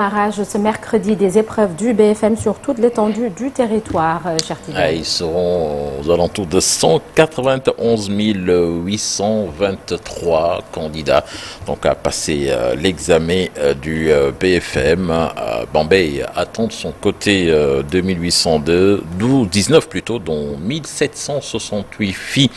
Démarrage ce mercredi des épreuves du BFM sur toute l'étendue du territoire, cher Tidiane. Ils seront aux alentours de 191 823 candidats donc à passer l'examen du BFM. Bambey attend de son côté 19 plutôt, dont 1768 filles.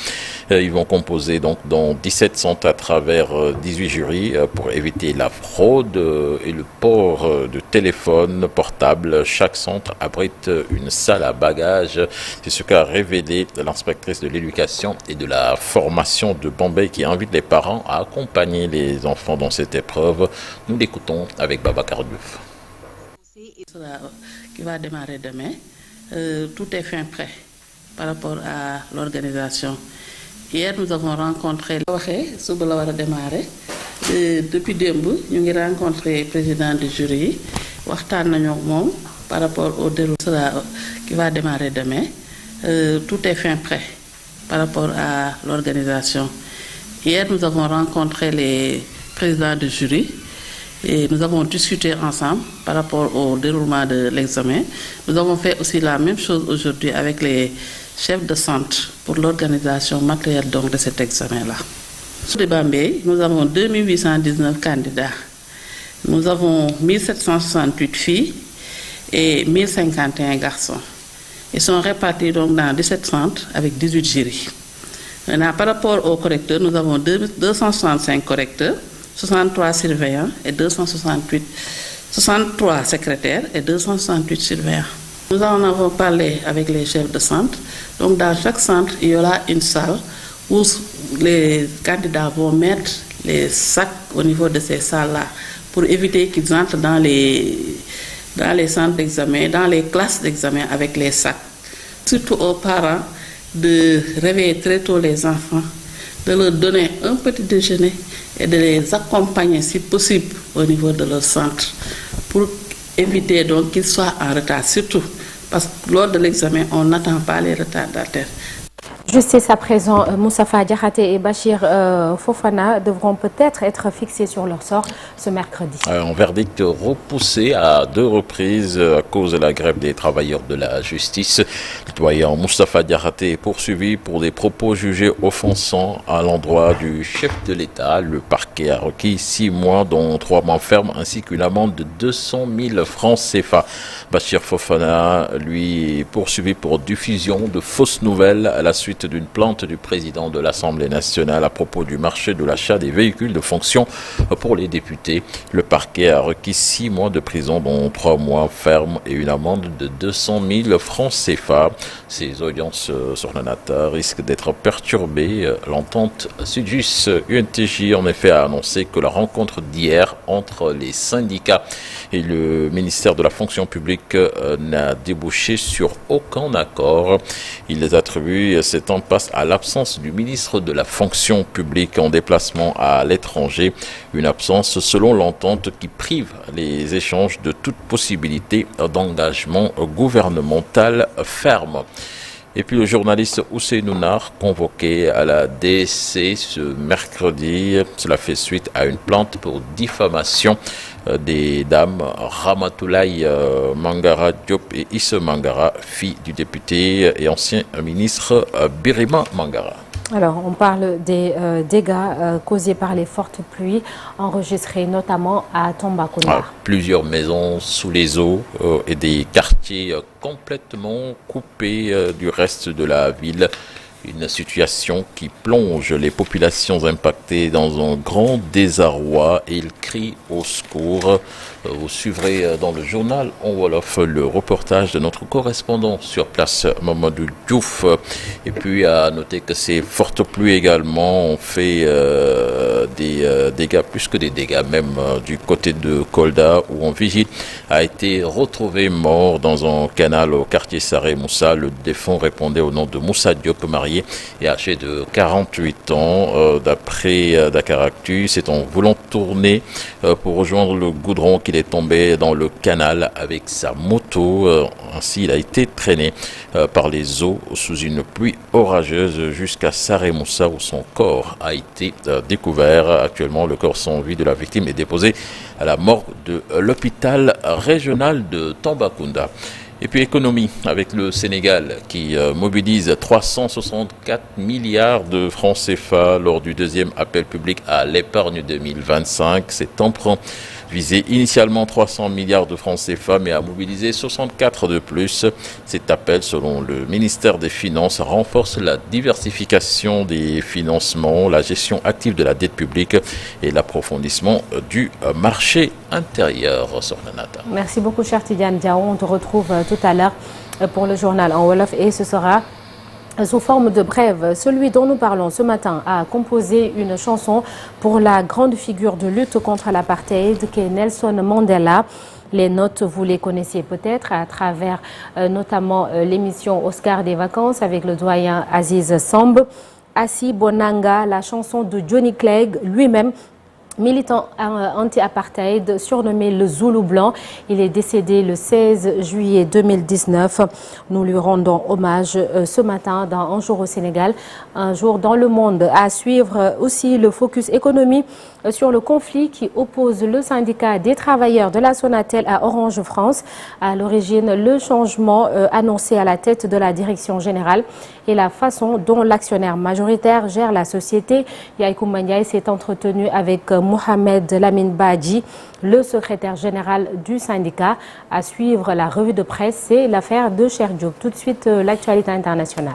Ils vont composer donc dans 17 centres à travers 18 jurys pour éviter la fraude et le port de téléphone portable. Chaque centre abrite une salle à bagages. C'est ce qu'a révélé l'inspectrice de l'éducation et de la formation de Bambey qui invite les parents à accompagner les enfants dans cette épreuve. Nous l'écoutons avec Babacar Diouf. Qui va démarrer demain. Tout est fin prêt par rapport à l'organisation. Hier, nous avons rencontré démarrer. Depuis démb, nous avons rencontré le président du jury. Par rapport au déroulement qui va démarrer demain. Tout est fin prêt par rapport à l'organisation. Hier, nous avons rencontré les présidents du jury et nous avons discuté ensemble par rapport au déroulement de l'examen. Nous avons fait aussi la même chose aujourd'hui avec les chefs de centre pour l'organisation matérielle donc de cet examen-là. Sur le Bambey, nous avons 2819 candidats. Nous avons 1768 filles et 1051 garçons. Ils sont répartis donc dans 17 centres avec 18 jurys. Maintenant, par rapport aux correcteurs, nous avons 265 correcteurs, 63 surveillants et 63 secrétaires et 268 surveillants. Nous en avons parlé avec les chefs de centre. Donc dans chaque centre, il y aura une salle où les candidats vont mettre les sacs au niveau de ces salles-là pour éviter qu'ils entrent dans les centres d'examen, dans les classes d'examen avec les sacs. Surtout aux parents de réveiller très tôt les enfants, de leur donner un petit déjeuner et de les accompagner si possible au niveau de leur centre pour éviter donc qu'ils soient en retard, surtout parce que lors de l'examen, on n'attend pas les retardataires. Justice à présent, Moustapha Diakhaté et Bachir Fofana devront peut-être être fixés sur leur sort ce mercredi. Un verdict repoussé à 2 reprises à cause de la grève des travailleurs de la justice. Le doyen Moustapha Diakhaté est poursuivi pour des propos jugés offensants à l'endroit du chef de l'État. Le parquet a requis 6 mois, dont 3 mois fermes, ainsi qu'une amende de 200 000 francs CFA. Bachir Fofana, lui, est poursuivi pour diffusion de fausses nouvelles à la suite d'une plainte du président de l'Assemblée nationale à propos du marché de l'achat des véhicules de fonction pour les députés. Le parquet a requis 6 mois de prison, dont 3 mois fermes et une amende de 200 000 francs CFA. Ces audiences sur la Nata risquent d'être perturbées. L'entente Sudjus UNTJ en effet a annoncé que la rencontre d'hier entre les syndicats et le ministère de la fonction publique n'a débouché sur aucun accord. Il les attribue cette impasse à l'absence du ministre de la fonction publique en déplacement à l'étranger. Une absence selon l'entente qui prive les échanges de toute possibilité d'engagement gouvernemental ferme. Et puis le journaliste Ousseynou Nar, convoqué à la DSC ce mercredi. Cela fait suite à une plainte pour diffamation des dames Ramatoulaye Mangara Diop et Isse Mangara, fille du député et ancien ministre Birima Mangara. Alors, on parle des dégâts causés par les fortes pluies enregistrées notamment à Tambacounda. Plusieurs maisons sous les eaux et des quartiers complètement coupés du reste de la ville. Une situation qui plonge les populations impactées dans un grand désarroi et ils crient au secours. Vous suivrez dans le journal en Wolof le reportage de notre correspondant sur place, Mamadou Diouf. Et puis à noter que ces fortes pluies également ont fait des dégâts, plus que des dégâts même, du côté de Kolda où un vigile a été retrouvé mort dans un canal au quartier Saré Moussa. Le défunt répondait au nom de Moussa Diop, marié et âgé de 48 ans. D'après Dakaractu, c'est en voulant tourner pour rejoindre le goudron qu'il est tombé dans le canal avec sa moto. Ainsi, il a été traîné par les eaux sous une pluie orageuse jusqu'à Saré Moussa où son corps a été découvert. militaire. Actuellement, le corps sans vie de la victime est déposé à la morgue de l'hôpital régional de Tambacounda. Et puis économie, avec le Sénégal qui mobilise 364 milliards de francs CFA lors du deuxième appel public à l'épargne 2025. Cet emprunt visait initialement 300 milliards de francs CFA, mais a mobilisé 64 de plus. Cet appel, selon le ministère des Finances, renforce la diversification des financements, la gestion active de la dette publique et l'approfondissement du marché intérieur. Merci beaucoup, cher Tidiane Diao. On te retrouve tout à l'heure pour le journal en Wolof et ce sera sous forme de brève. Celui dont nous parlons ce matin a composé une chanson pour la grande figure de lutte contre l'apartheid qui est Nelson Mandela. Les notes, vous les connaissiez peut-être à travers notamment l'émission Oscar des vacances avec le doyen Aziz Samb. Assi Bonanga, la chanson de Johnny Clegg lui-même, militant anti-apartheid, surnommé le Zoulou Blanc. Il est décédé le 16 juillet 2019. Nous lui rendons hommage ce matin dans Un jour au Sénégal, un jour dans le monde. À suivre aussi le focus économie sur le conflit qui oppose le syndicat des travailleurs de la Sonatel à Orange France. À l'origine, le changement annoncé à la tête de la direction générale et la façon dont l'actionnaire majoritaire gère la société. Yaïkou Maniaï s'est entretenu avec Mohamed Lamine Badji, le secrétaire général du syndicat. À suivre la revue de presse, c'est l'affaire de Cheikh Diop. Tout de suite, l'actualité internationale.